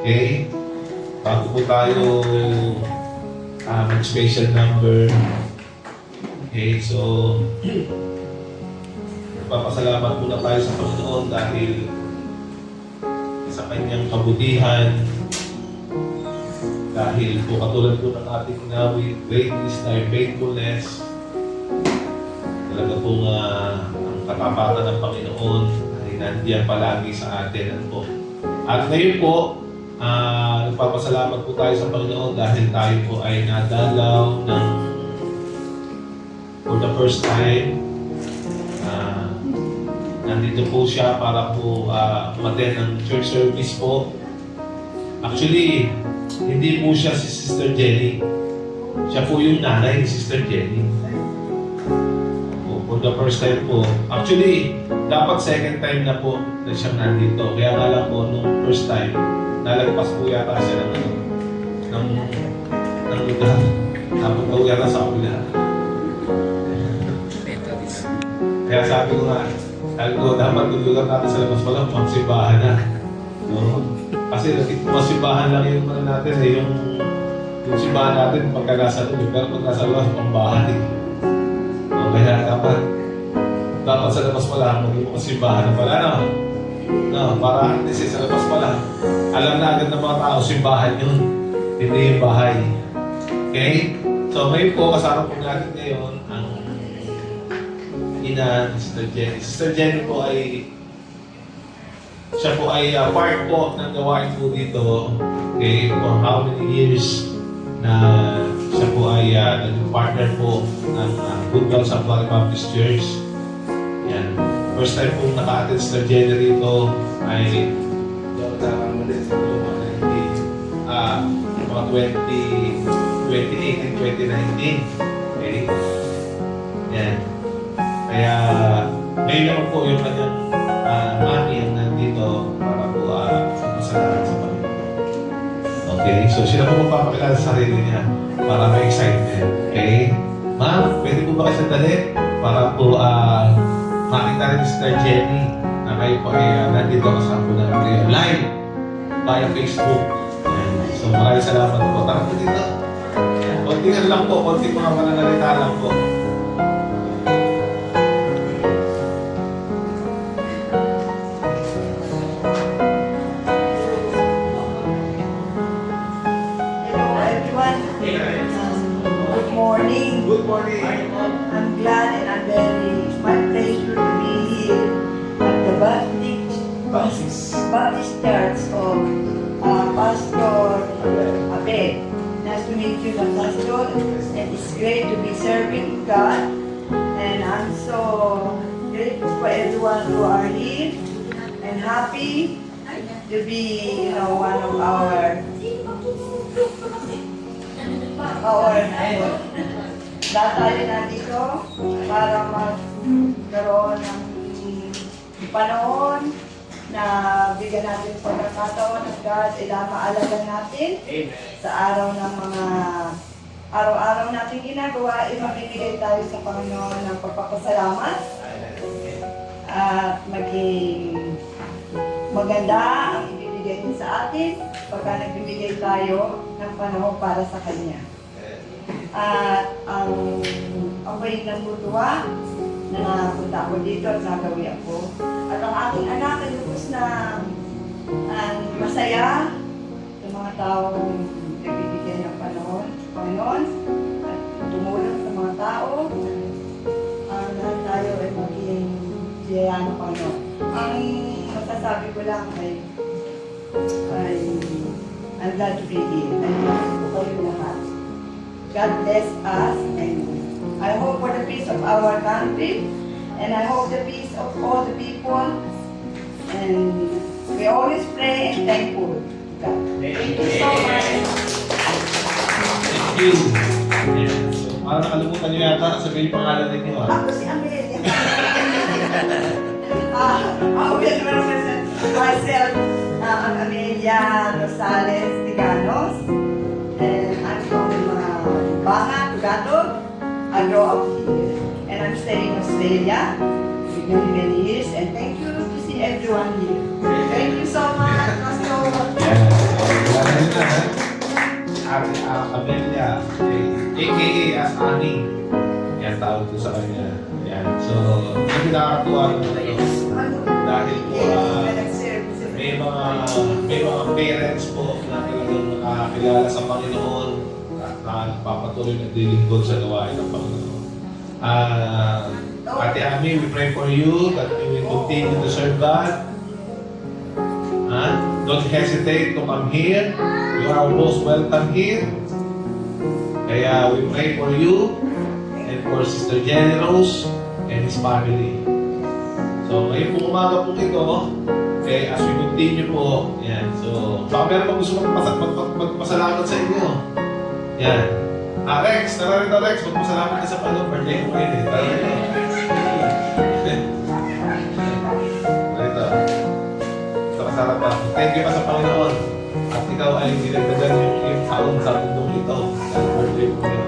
Okay? Bago po tayo mag-special number. Okay, so nagpapasalamat muna tayo sa Panginoon dahil sa kanyang kabutihan, dahil po katulad po ng ating nawi, great is thy faithfulness. Talaga po ang katapatan ng Panginoon ay nandiyan palagi sa atin. Ano po. At ngayon po, nagpapasalamat po tayo sa Panginoon dahil tayo po ay nadalaw ng for the first time. Nandito po siya para po umattend ng church service po. Actually, hindi po siya si Sister Jenny. Siya po yung nanay ni Sister Jenny. For the first time po. Actually, dapat second time na po na siya nandito. Kaya nga lang po, nung first time, nalagpas po yata siya ng lugar. Tapos daw yata sa kapila. Kaya sabi ko, dapat yung lugar natin sa labas pala, magsimbahan na. No? Kasi masimbahan lang yung natin, yung simbahan natin pagka nasa loob, pero pag nasa labas, pambahan. No? Kaya dapat sa labas pala, maging masimbahan na pala. No, para at least sa labas pala, alam na agad ng mga tao, simbahan yun, hindi yung bahay. Okay? So ngayon po, kasama po natin ngayon ang ina ni Sister Jenny. Sister Jenny po ay siya po ay part po ng gawain po dito. Okay, for how many years na siya po ay naging partner po ng Good Girls of Valley Baptist Church. Yan. First time po naka-attend Sister Jenny rito ay mga 2018, 2019. Okay? Yan. Kaya ngayon naman po yung kanyang mami ang nandito para po masalamat sa Panginoon. Okay? So sila po magpapakilala sa sarili niya para ma-excited. Okay? Ma'am, pwede po ba kayo sandali para po makita rin si Sister Jenny na kayo po ay nandito kasama po na kayo live via Facebook. Ayan. So maraming salamat po. Tara po dito. Konting lang po, konting mga pananalita lang po. Good morning. I'm glad and it's my pleasure to be here at the Baptist Church of Pastor Abed. Nice to meet you, Pastor. And it's great to be serving God. And I'm so grateful for everyone who are here and happy to be, one of our lahat tayo nandito para magkaroon ng panahon na bigyan natin pagkakataon ng God ay maalaga natin sa araw-araw natin ginagawa, mabibigay tayo sa Panginoon ng pagpapasalamat at maging maganda ang ibibigay niya sa atin pagka nagbibigay tayo ng panahon para sa Kanya. At ang bait ng mutuwa na napunta ako dito at nagawi ako. At ang aking anak ay lubos na masaya sa mga taong nagbibigay ng panahon sa Panginoon at tumulong sa mga tao. Lahat tayo ay maging siya ng Panginoon. Ang masasabi ko lang ay I'm glad to be here. I'm glad to kayo lahat. God bless us, and I hope for the peace of our country, and I hope the peace of all the people, and we always pray and thankful to God. Thank you so much. Thank you. So, parang nakalimutan niyo yata, sabihin yung pangalan ninyo. Ako si Amelia. Will represent myself, Amelia Rosales Tiganos, and I'm from Banga, Tugatog. I grew up here, and I'm staying in Australia for many years, and thank you to see everyone here. Thank you so much, Pastor. Yes. na, ha? Ate Amelia, a.k.a. as Ani. Yan, tawag ko sa kanya. Yan. So, hindi nakakatuwa naman ito. Dahil po, may mga parents po na talagang nakakilala sa Panginoon at nagpapatuloy na dilingkod sa gawain ng Panginoon. Ate Ami, we pray for you that you will continue to serve God. Don't hesitate to come here. You are most welcome here. Kaya we pray for you and for Sister Jenny Rose and his family. So, ngayon po umaga po ito, as we continue po, yan. So, baka meron pa gusto magpasalamat sa inyo. Yan. Rex, tara rin Rex, magpasalamat ka sa Panginoon. Birthday ko ngayon eh. Tara rin. Ito. Ito kasarap pa. Thank you pa sa Panginoon. At ikaw ay dinagdagan yung taon sa mundong ito. Dahil birthday ko ngayon.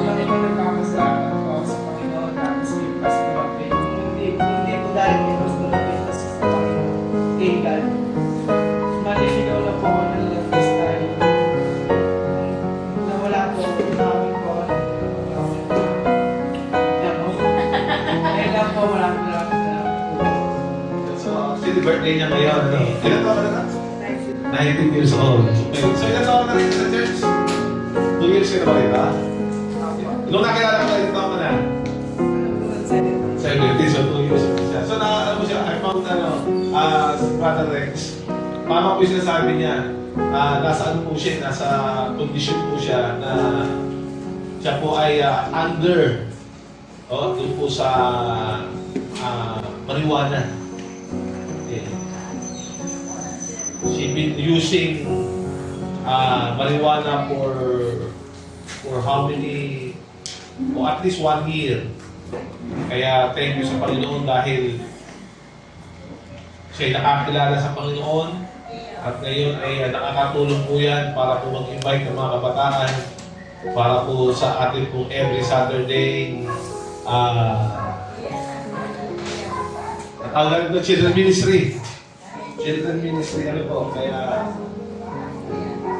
Lagi ko nagkakasalamat po ako sa Panginoon at sa iyo kasi hindi po dahil may gusto na business sa Panginoon. Thank God. Maliligaw na po ako ng this time. Nawala po, namin po ako ng Kaya lang po, maraming po. So, actually, birthday niya ngayon. Ano? Ilan taon ka na? 19 years old. So, ilan taon na rin sa church? 2 years ka na ba rin, ha? Nung nakilala ko tayo, taon ka na? 70, so 2 years old siya. So, nakakala mo siya, I found, si Brother Rex. Paano po yung sinasabi niya? Nasa ano po siya, nasa condition po siya na siya po ay under doon po sa marijuana. Okay. She been using marijuana for how many, o at least 1 year. Kaya thank you sa Panginoon dahil siya'y nakakilala sa Panginoon at ngayon ay nakakatulong po yan para po mag-invite ng mga kabataan para po sa atin po every Saturday tawag na Children Ministry. Children Ministry, ano po, kaya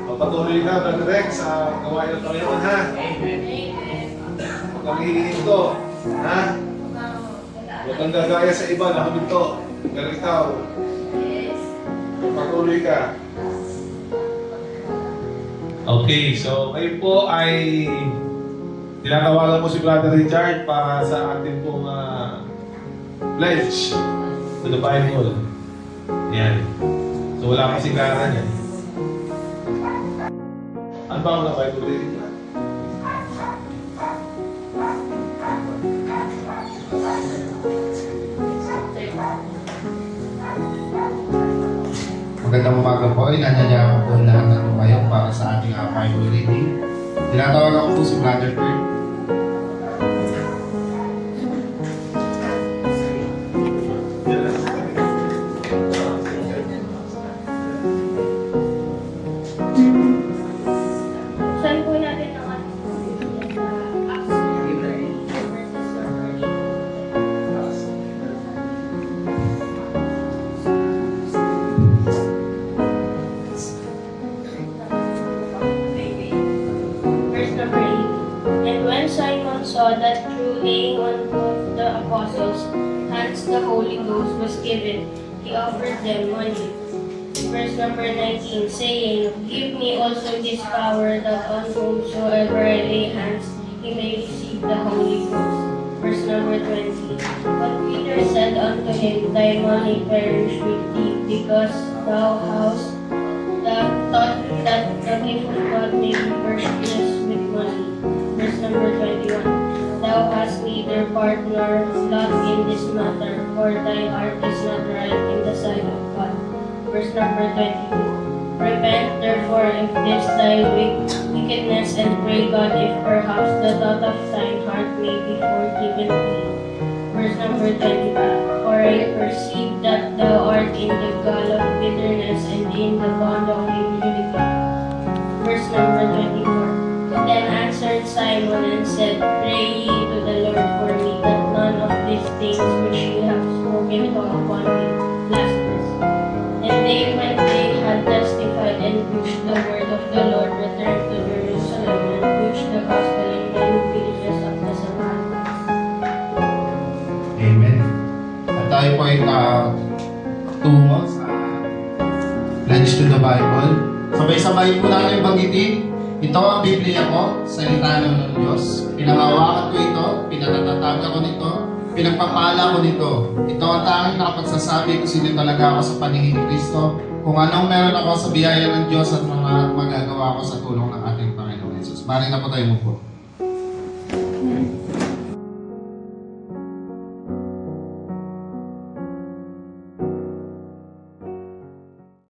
magpatuloy ka, Brother Rex, sa gawain ng Panginoon, ha? Huwag kang hihinto, ha? Huwag kang gagaya sa iba na huminto. Pero ikaw, patuloy ka. Okay, so ngayon po ay tinatawagan mo si Brother Richard para sa ating pong pledge to the Bible. Yan. So wala kasing karan yan. Ano ba ang Bible reading na? Magandang umaga po. Inanyayaan ko po lahat ng kayo para sa ating Bible reading. Tinatawagan ko po si Brother Kurt. Saan po natin ang ating Verse number 8. And when Simon saw that through laying on both the apostles' hands the Holy Ghost was given, he offered them money. Verse number 19, saying, Give me also this power, that on whomsoever I lay hands, he may receive the Holy Ghost. Verse number 20, But Peter said unto him, Thy money perish with thee, because thou hast thought that the gift of God may be purchased with money. Verse number 21, Thou hast neither part nor lot in this matter, for thy heart is not right in the sight of God. Verse number 22, Repent therefore of this thy wickedness, and pray God if perhaps the thought of thine heart may be forgiven thee. Verse number 25, For I perceive that thou art in the gall of bitterness and in the bond of iniquity. Verse number 24, Then answered Simon and said, Pray ye to the Lord for me, that none of these things which ye have spoken come upon me. Lazarus. And they, when they had testified and preached the word of the Lord, returned to Jerusalem and preached the gospel in many villages of the Samaritans. Amen. At tayo po ay tungo sa Pledge to the Bible. Sabay-sabay po natin banggitin. Ito ang Biblia ko, salita ng Diyos. Pinangawakan ko ito, pinatatatag ako nito, pinagpapala ko nito. Ito ang tanging nakapagsasabi kung sino talaga ako sa paningin ni Kristo, kung anong meron ako sa biyaya ng Diyos at mga magagawa ko sa tulong ng ating Panginoon Jesus. Maring na po tayo mo po.